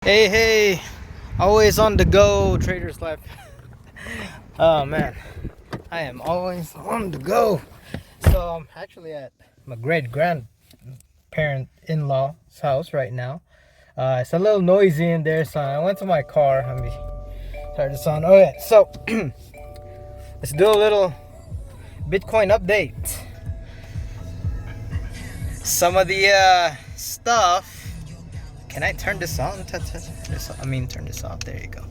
Hey, hey, always on the go, Traders Life. Oh man, I am always on the go. So I'm actually at my great grandparent in law's house right now. It's a little noisy in there, so I went to my car. Let me turn this on. Okay, so let's do a little Bitcoin update. Some of the stuff. Can I turn this on? Turn this off. There you go.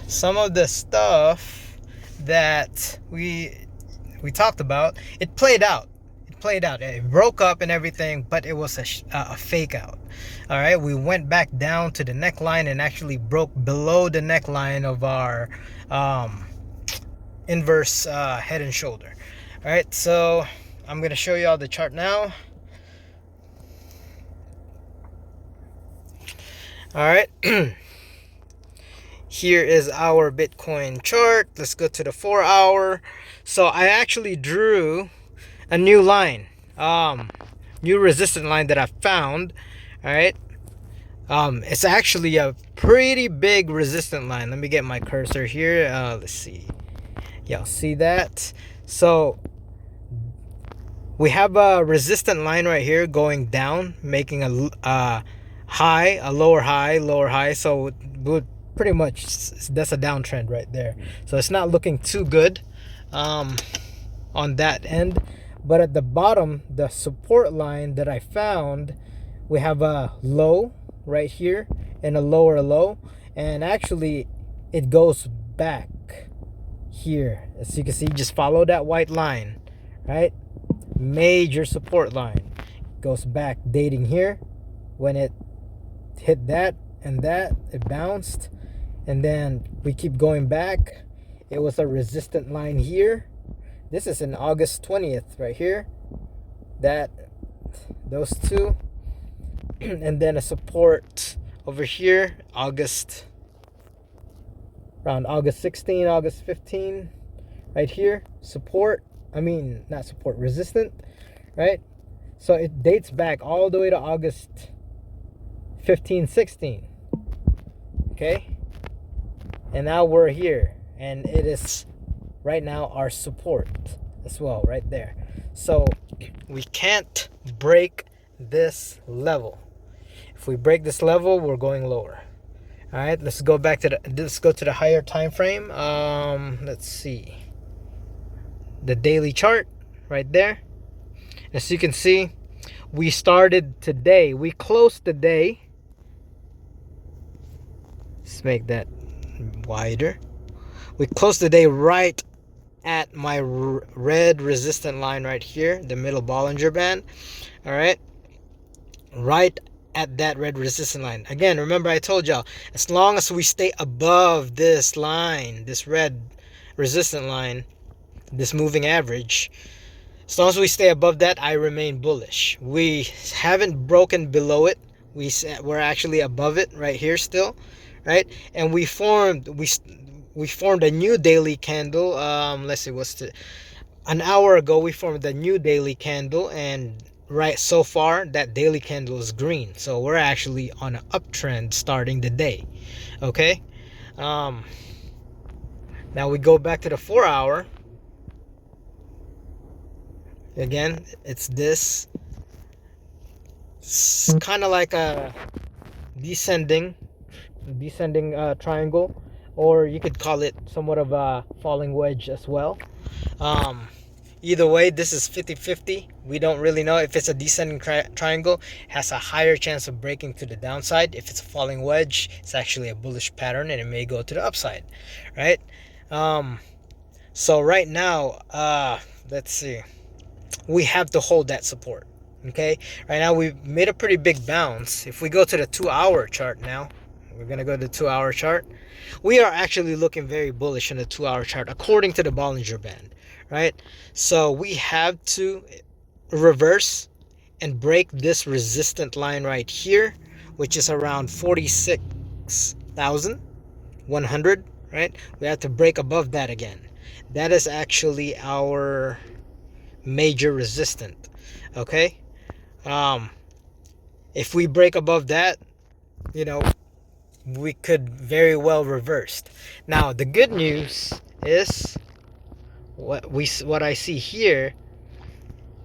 Some of the stuff that we talked about, it played out. It broke up and everything, but it was a fake out. All right, we went back down to the neckline and actually broke below the neckline of our inverse head and shoulder. All right, so I'm gonna show you all the chart now. All right. Here is our Bitcoin chart. Let's go to the 4 hour. So I actually drew a new line, new resistance line that I found. All right. It's actually a pretty big resistance line. Let me get my cursor here. Let's see. Y'all see that? So we have a resistant line right here going down, making a high, a lower high, lower high. So pretty much that's a downtrend right there. So it's not looking too good on that end. But at the bottom, the support line that I found, we have a low right here and a lower low. And actually, it goes back here. As you can see, just follow that white line, right? Major support line. Goes back dating here. When it hit that and that, it bounced. And then we keep going back. It was a resistant line here. This is in August 20th right here. Those two. And then a support over here, around August 16, August 15, right here. Not support, resistant, right? So it dates back all the way to August 15, 16. Okay? And now we're here. And it is right now our support as well, right there. So we can't break this level. If we break this level, we're going lower. All right, let's go to the higher time frame. Let's see. The daily chart right there. As you can see, we started today. We closed the day. Let's make that wider. We closed the day right at my red resistant line right here, the middle Bollinger Band. All right, right at that red resistant line. Again, remember I told y'all, as long as we stay above this line, this red resistant line, this moving average, as long as we stay above that, I remain bullish. We haven't broken below it. We're actually above it right here still, right? And we formed a new daily candle. Let's see, an hour ago we formed a new daily candle, and right so far that daily candle is green. So we're actually on an uptrend starting the day. Okay. Now we go back to the 4 hour. Again, it's kind of like a descending triangle, or you could call it somewhat of a falling wedge as well. Either way, this is 50-50. We don't really know. If it's a descending triangle, it has a higher chance of breaking to the downside. If it's a falling wedge, it's actually a bullish pattern and it may go to the upside, right? So right now, let's see. We have to hold that support. Okay, right now we've made a pretty big bounce. If we go to the 2 hour chart now, we're gonna go to the 2 hour chart. We are actually looking very bullish on the 2 hour chart according to the Bollinger Band, right? So we have to reverse and break this resistant line right here, which is around 46,100, right? We have to break above that again. That is actually our major resistant. Okay, if we break above that, we could very well reverse. Now the good news is what I see here.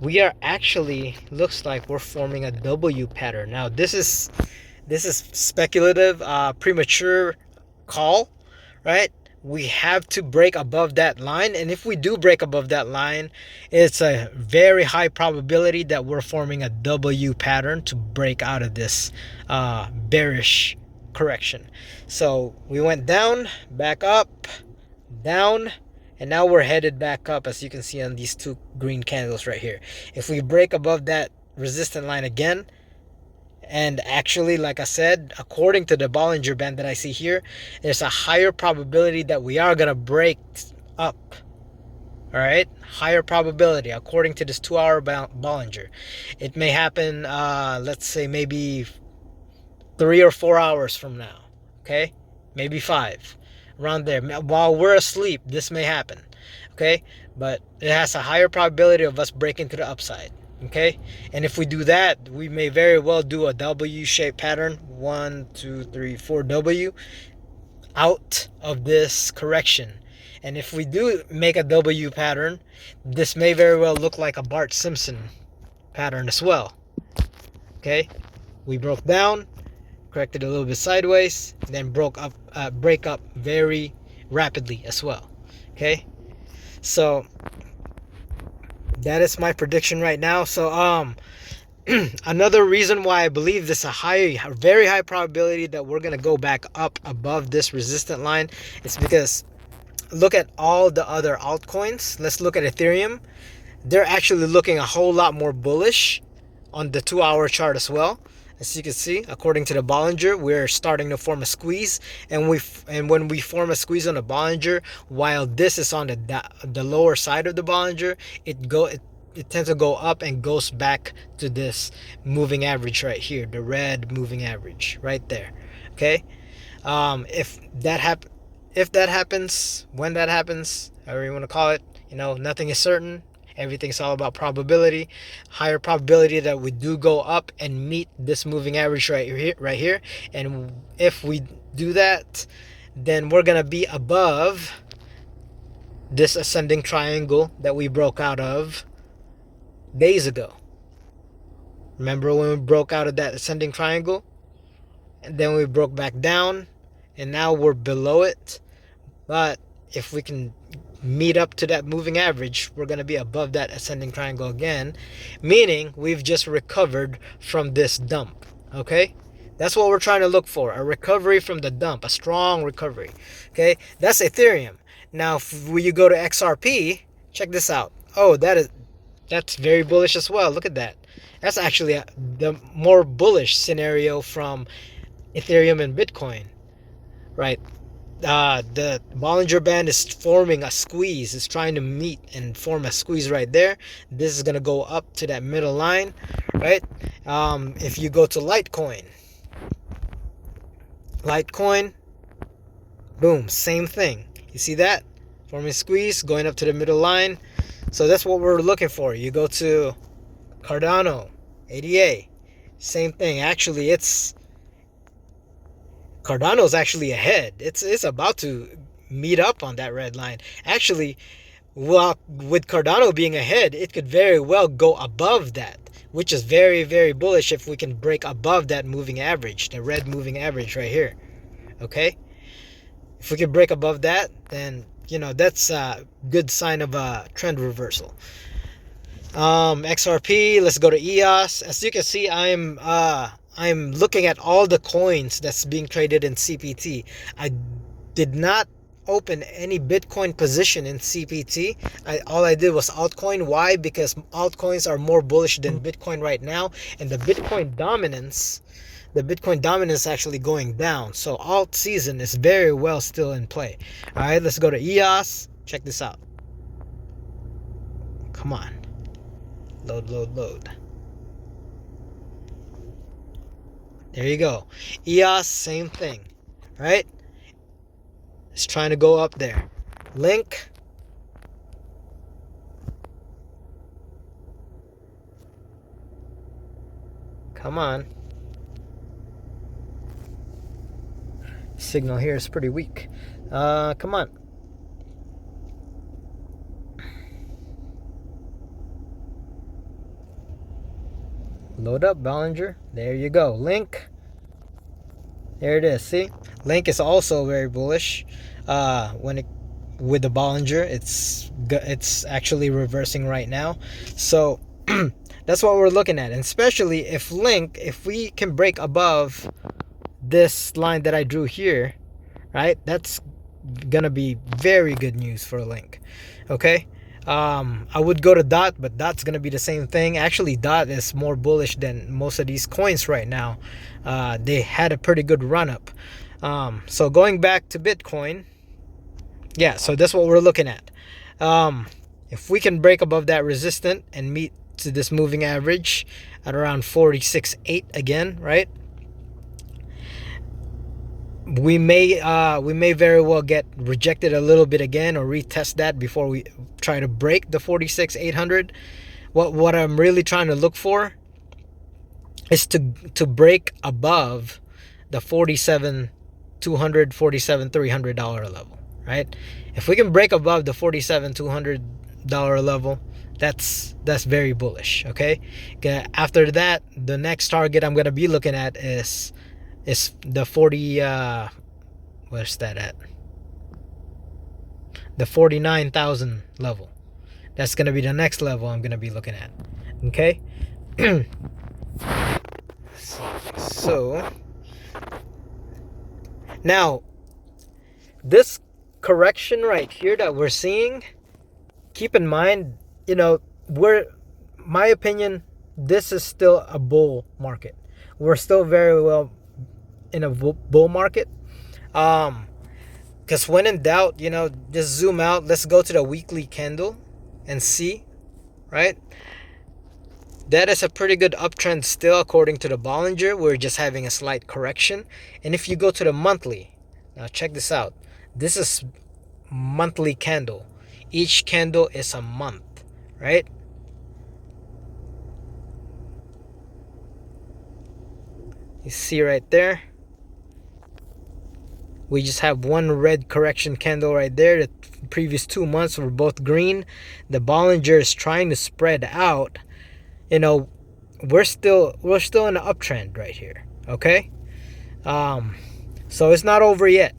We are actually, looks like we're forming a W pattern. Now this is speculative, premature call, right? We have to break above that line, and if we do break above that line, it's a very high probability that we're forming a W pattern to break out of this bearish correction. So we went down, back up, down, and now we're headed back up, as you can see on these two green candles right here. If we break above that resistance line again, and actually, like I said, according to the Bollinger Band that I see here, there's a higher probability that we are going to break up. All right, higher probability according to this 2-hour Bollinger. It may happen, let's say maybe 3 or 4 hours from now. Okay, maybe 5, around there. While we're asleep, this may happen. Okay, but it has a higher probability of us breaking to the upside. Okay, and if we do that, we may very well do a W-shaped pattern, 1 2 3 4 W, out of this correction. And if we do make a W pattern, this may very well look like a Bart Simpson pattern as well. Okay, we broke down, corrected a little bit sideways, then break up very rapidly as well. Okay, so that is my prediction right now. So another reason why I believe this is a very high probability that we're gonna go back up above this resistance line is because look at all the other altcoins. Let's look at Ethereum. They're actually looking a whole lot more bullish on the 2-hour chart as well. As you can see, according to the Bollinger, we're starting to form a squeeze, and when we form a squeeze on the Bollinger, while this is on the lower side of the Bollinger, it tends to go up and goes back to this moving average right here, the red moving average right there. Okay, if that happens, when that happens, however you want to call it, nothing is certain. Everything's all about probability. Higher probability that we do go up and meet this moving average right here. And if we do that, then we're gonna be above this ascending triangle that we broke out of days ago. Remember when we broke out of that ascending triangle? And then we broke back down, and now we're below it. But if we can meet up to that moving average, we're going to be above that ascending triangle again, meaning we've just recovered from this dump. Okay, that's what we're trying to look for, a recovery from the dump, a strong recovery. Okay, that's Ethereum. Now if you go to XRP, check this out. Oh, that's very bullish as well. Look at that. That's actually the more bullish scenario from Ethereum and Bitcoin, right? The Bollinger Band is forming a squeeze. It's trying to meet and form a squeeze right there. This is gonna go up to that middle line, right? If you go to Litecoin, boom, same thing. You see that? Forming a squeeze, going up to the middle line. So that's what we're looking for. You go to Cardano, ADA, same thing. Actually, Cardano's actually ahead. It's about to meet up on that red line. Actually, well, with Cardano being ahead, it could very well go above that, which is very, very bullish if we can break above that moving average, the red moving average right here. Okay? If we can break above that, then, that's a good sign of a trend reversal. XRP, let's go to EOS. As you can see, I'm looking at all the coins that's being traded in CPT. I did not open any Bitcoin position in CPT. All I did was altcoin. Why? Because altcoins are more bullish than Bitcoin right now, and the Bitcoin dominance is actually going down. So alt season is very well still in play. All right, let's go to EOS. Check this out. Come on. Load. There you go. EOS, same thing, right? It's trying to go up there. Link. Come on. Signal here is pretty weak. Come on. Load up, Bollinger. There you go. Link. There it is. See, Link is also very bullish. With the Bollinger, it's actually reversing right now. So that's what we're looking at, and especially if we can break above this line that I drew here, right? That's gonna be very good news for Link. Okay. I would go to DOT, but DOT's gonna be the same thing. Actually, DOT is more bullish than most of these coins right now. They had a pretty good run up. So going back to Bitcoin, yeah, so that's what we're looking at. If we can break above that resistance and meet to this moving average at around 46.8 again, right? We may very well get rejected a little bit again, or retest that before we try to break the 46,800. What I'm really trying to look for is to break above the 47,200, 47,300 dollar level, right? If we can break above the 47,200 dollar level, that's very bullish. Okay, after that, the next target I'm gonna be looking at is the 40 where's that at, the 49,000 level. That's gonna be the next level I'm gonna be looking at. Okay. So now this correction right here that we're seeing, keep in mind, my opinion, this is still a bull market. We're still very well in a bull market. Because when in doubt, just zoom out. Let's go to the weekly candle and see, right? That is a pretty good uptrend still, according to the Bollinger. We're just having a slight correction. And if you go to the monthly, now check this out. This is monthly candle. Each candle is a month, right? You see right there, we just have one red correction candle right there. The previous 2 months were both green. The Bollinger is trying to spread out. We're still in an uptrend right here. Okay, so it's not over yet.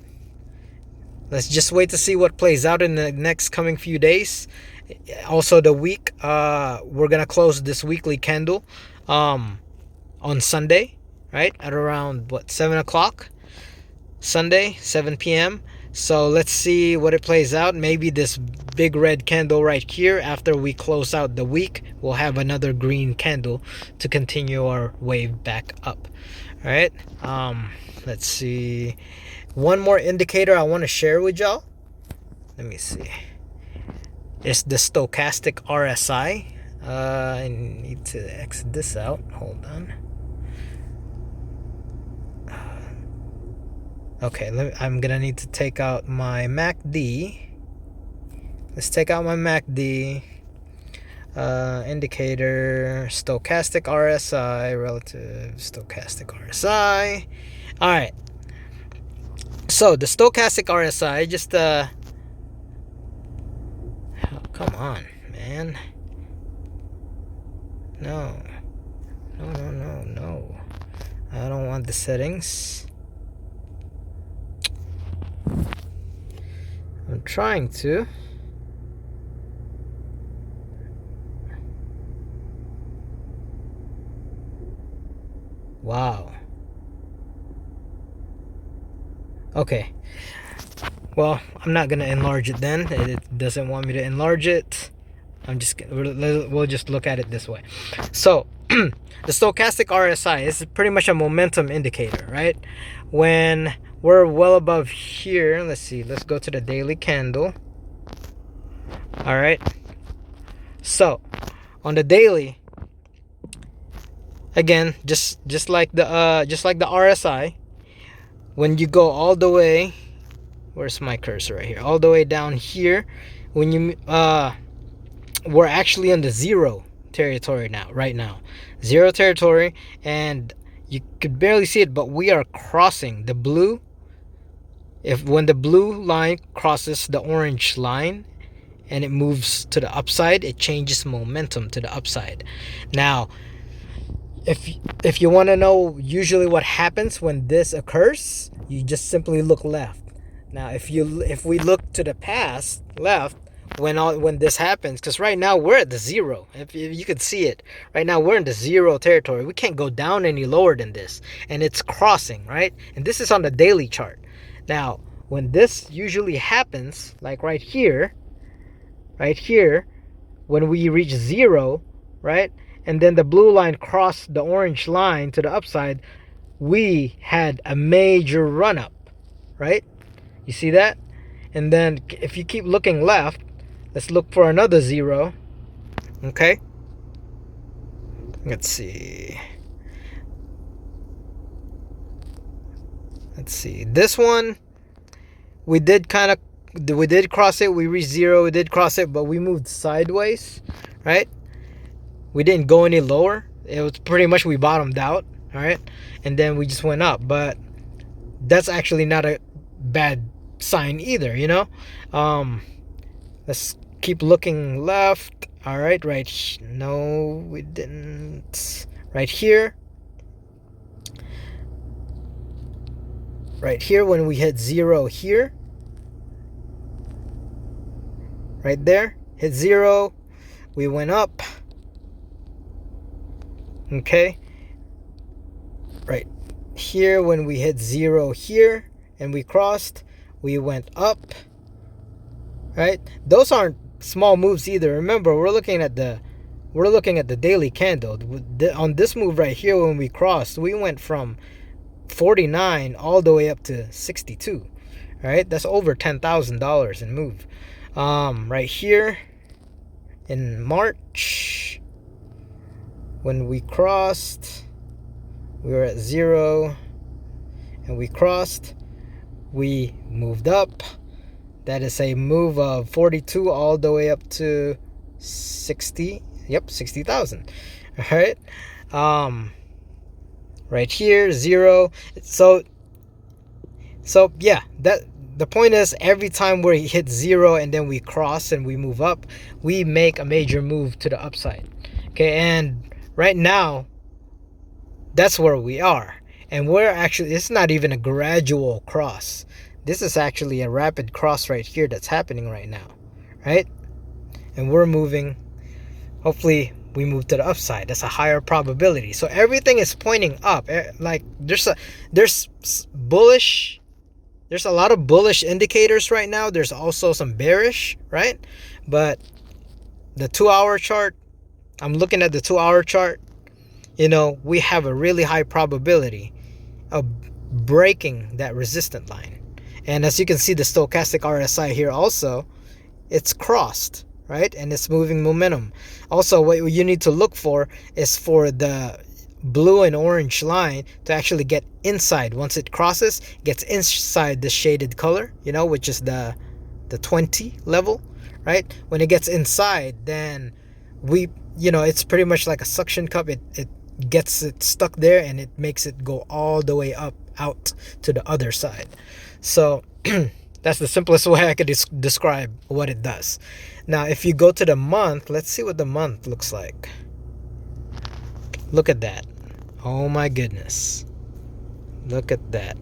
Let's just wait to see what plays out in the next coming few days. Also, the week, we're gonna close this weekly candle on Sunday, right, at around 7 o'clock Sunday, 7 p.m. So let's see what it plays out. Maybe this big red candle right here, after we close out the week, we'll have another green candle to continue our wave back up. All right. Let's see. One more indicator I want to share with y'all. Let me see. It's the stochastic RSI. I need to exit this out. Hold on. Okay, I'm gonna need to take out my MACD. Let's take out my MACD. Indicator, stochastic RSI, relative stochastic RSI. All right. So the stochastic RSI, just oh, come on, man. No. I don't want the settings. I'm trying to. Wow. Okay. Well, I'm not gonna enlarge it then. It doesn't want me to enlarge it. We'll just look at it this way. So the stochastic RSI is pretty much a momentum indicator, right? When we're well above here, let's see, let's go to the daily candle. All right. So on the daily, again, just like the RSI, when you go all the way, where's my cursor right here, all the way down here, when you we're actually in the zero territory right now, zero territory, and you could barely see it, but we are crossing the blue If when the blue line crosses the orange line and it moves to the upside, it changes momentum to the upside. Now, if you want to know usually what happens when this occurs, you just simply look left. Now, if we look to the past left, when this happens, because right now we're at the zero. If you could see it, right now we're in the zero territory. We can't go down any lower than this, and it's crossing, right? And this is on the daily chart. Now, when this usually happens, like right here, when we reach zero, right, and then the blue line crossed the orange line to the upside, we had a major run up, right? You see that? And then if you keep looking left, let's look for another zero. Okay, let's see this one. We did cross it. We reached zero. We did cross it, but we moved sideways, right? We didn't go any lower. It was pretty much we bottomed out, all right, and then we just went up. But that's actually not a bad sign either, you know. Let's keep looking left. All right, no, we didn't. Right here, when we hit zero here, right there, hit zero, we went up. Okay, right here when we hit zero here and we crossed, we went up, right? Those aren't small moves either. Remember, we're looking at the daily candle. On this move right here, when we crossed, we went from 49 all the way up to 62. All right, that's over $10,000 in move. Right here in March, when we crossed, we were at zero and we crossed, we moved up. That is a move of 42 all the way up to 60. Yep, 60,000. All right. Right here, zero. So yeah, that the point is, every time we hit zero and then we cross and we move up, we make a major move to the upside. Okay, and right now, that's where we are. And it's not even a gradual cross. This is actually a rapid cross right here that's happening right now, right? And we're moving, hopefully we move to the upside. That's a higher probability. So everything is pointing up. Like there's a lot of bullish indicators right now. There's also some bearish, right? But the 2-hour chart, I'm looking at the 2-hour chart, we have a really high probability of breaking that resistant line. And as you can see, the stochastic RSI here also, it's crossed, right? And it's moving momentum. Also, what you need to look for is for the blue and orange line to actually get inside. Once it crosses, it gets inside the shaded color, which is the 20 level, right? When it gets inside, then it's pretty much like a suction cup. It gets it stuck there and it makes it go all the way up out to the other side. So that's the simplest way I could describe what it does. Now, if you go to the month, let's see what the month looks like. Look at that. Oh my goodness. Look at that.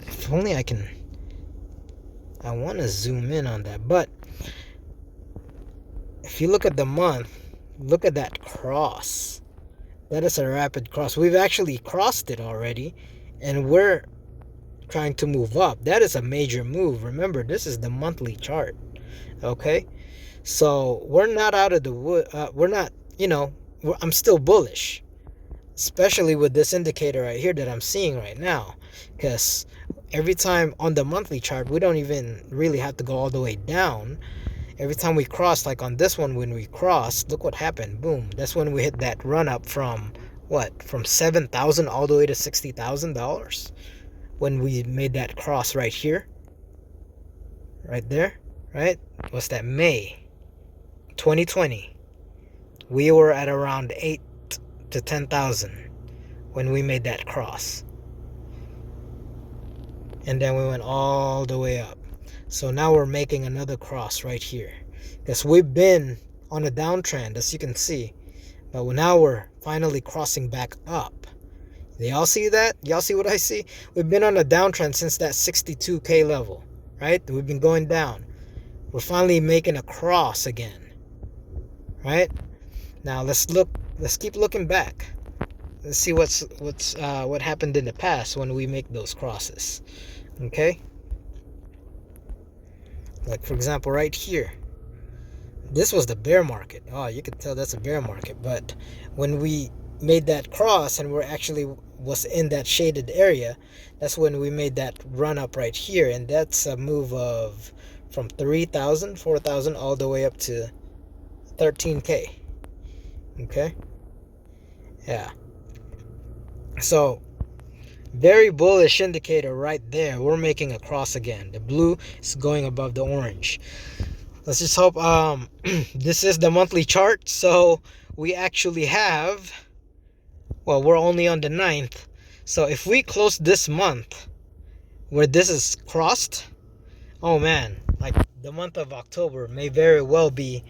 If only I can. I want to zoom in on that. But if you look at the month, look at that cross. That is a rapid cross. We've actually crossed it already. And we're trying to move up. That is a major move. Remember, this is the monthly chart. Okay? So we're not out of the wood. We're not, I'm still bullish. Especially with this indicator right here that I'm seeing right now. Because every time on the monthly chart, we don't even really have to go all the way down. Every time we cross, like on this one, when we crossed, look what happened. Boom. That's when we hit that run up from from $7,000 all the way to $60,000. When we made that cross right here. Right there. Right? What's that? May 2020. We were at around 8 to 10,000 when we made that cross. and then we went all the way up. So now we're making another cross right here, because we've been on a downtrend, as you can see, but now we're finally crossing back up. Do y'all see that? Y'all see what I see? We've been on a downtrend since that 62K level, right? We've been going down. We're finally making a cross again, right? Now let's keep looking back. Let's see what happened in the past when we make those crosses. Okay? Like, for example, right here. This was the bear market. Oh, you could tell that's a bear market. But when we made that cross and we're actually was in that shaded area, that's when we made that run up right here. And that's a move of from 3,000, 4,000 all the way up to 13K. Okay? Yeah. So, very bullish indicator right there. We're making a cross again. The blue is going above the orange. Let's just hope this is the monthly chart. So we actually have, well, we're only on the 9th. So if we close this month where this is crossed, oh man, like the month of October may very well be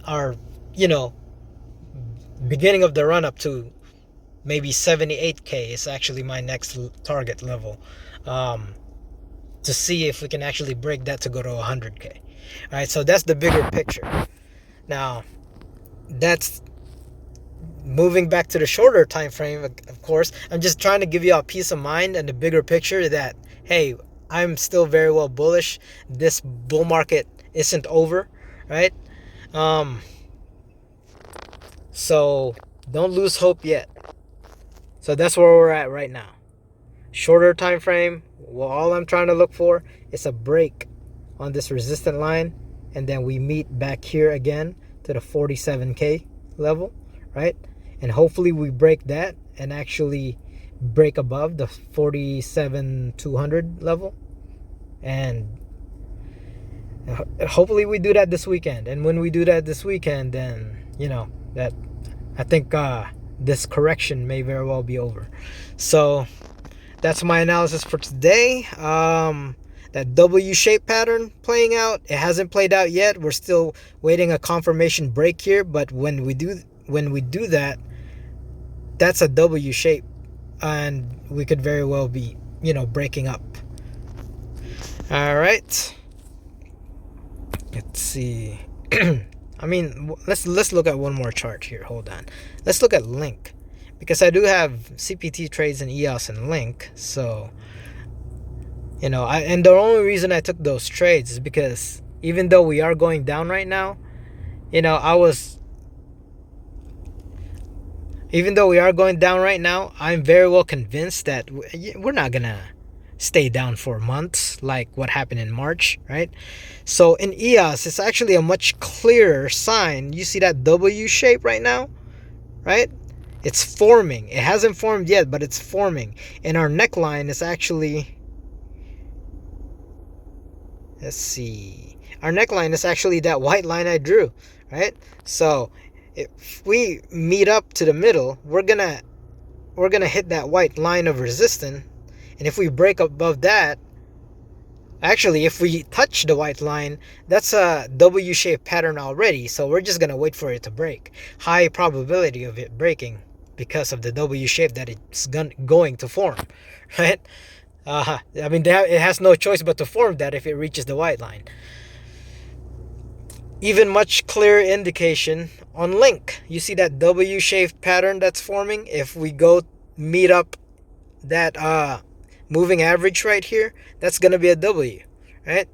our, beginning of the run up to maybe 78K is actually my next target level, to see if we can actually break that to go to 100K. All right, so that's the bigger picture. Now, that's moving back to the shorter time frame. Of course, I'm just trying to give you a peace of mind and the bigger picture that, hey, I'm still very well bullish. This bull market isn't over, right? So don't lose hope yet. So that's where we're at right now. Shorter time frame, well, all I'm trying to look for is a break on this resistant line, and then we meet back here again to the 47K level, right? And hopefully we break that and actually break above the 47,200 level, and hopefully we do that this weekend. And when we do that this weekend, then that I think this correction may very well be over. So that's my analysis for today. That W-shaped pattern playing out, it hasn't played out yet. We're still waiting a confirmation break here, but when we do that, that's a W shape, and we could very well be breaking up. All right, let's see. I mean, let's look at one more chart here. Hold on, let's look at Link, because I do have CPT trades in EOS and Link. So and the only reason I took those trades is because even though we are going down right now, I'm very well convinced that we're not gonna stay down for months like what happened in March, right? So in EOS, it's actually a much clearer sign. You see that W shape right now, right? It's forming. It hasn't formed yet, but it's forming. And our neckline is actually, let's see, our neckline is actually that white line I drew, right? So if we meet up to the middle, we're gonna hit that white line of resistance. And if we break above that, actually if we touch the white line, that's a W-shaped pattern already. So we're just gonna wait for it to break. High probability of it breaking because of the W shape that it's going to form, right? I mean, it has no choice but to form that if it reaches the white line. Even much clearer indication on Link. You see that W-shaped pattern that's forming? If we go meet up that moving average right here, that's going to be a W, right?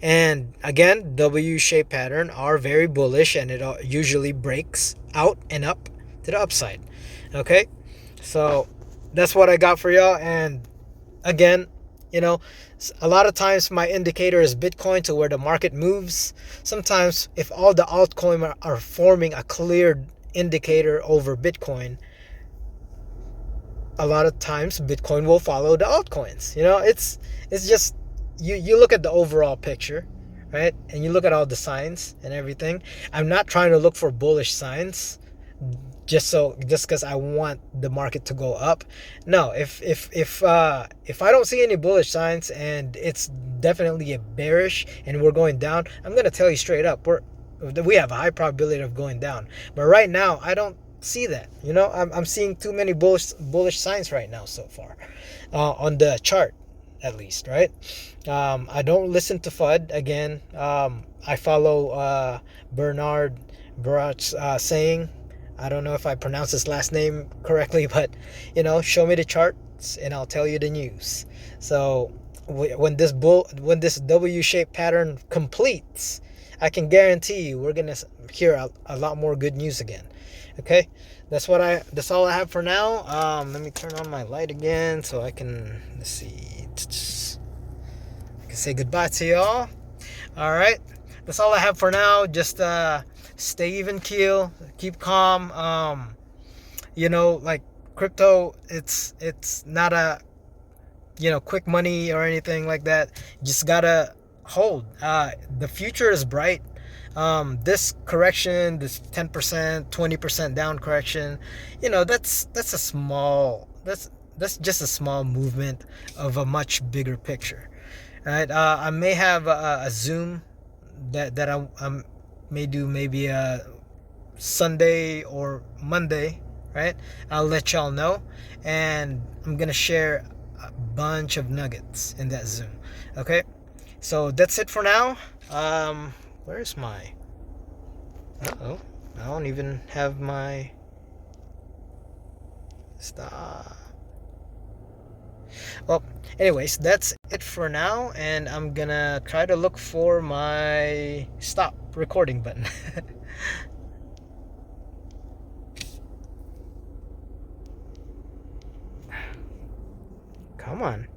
And again, W-shaped pattern are very bullish, and it usually breaks out and up to the upside. Okay? So that's what I got for y'all. And again, a lot of times my indicator is Bitcoin to where the market moves. Sometimes if all the altcoins are forming a clear indicator over Bitcoin, a lot of times Bitcoin will follow the altcoins. It's just you look at the overall picture, right? And you look at all the signs and everything. I'm not trying to look for bullish signs. just because I want the market to go up. No, if I don't see any bullish signs and it's definitely a bearish and we're going down, I'm gonna tell you straight up, we have a high probability of going down. But right now, I don't see that. You know, I'm seeing too many bullish signs right now so far, on the chart at least, right? I don't listen to FUD again. I follow Bernard Baruch's saying. I don't know if I pronounced his last name correctly, but you know, show me the charts and I'll tell you the news. So when this W-shaped pattern completes, I can guarantee you we're gonna hear a lot more good news again. Okay, that's all I have for now. Let me turn on my light again so I can, let's see, I can say goodbye to y'all. All right, that's all I have for now. Just stay even keel, keep calm. You know, like crypto, it's not a, you know, quick money or anything like that. You just gotta hold. The future is bright. This correction, this 10%, 20% down correction, you know, that's just a small movement of a much bigger picture. Right? I may have a Zoom that I may do maybe a Sunday or Monday, right? I'll let y'all know, and I'm gonna share a bunch of nuggets in that Zoom. Okay, so that's it for now. Where's my? Uh-oh, I don't even have my stop. Well, anyways, that's it for now, and I'm gonna try to look for my stop recording button. Come on.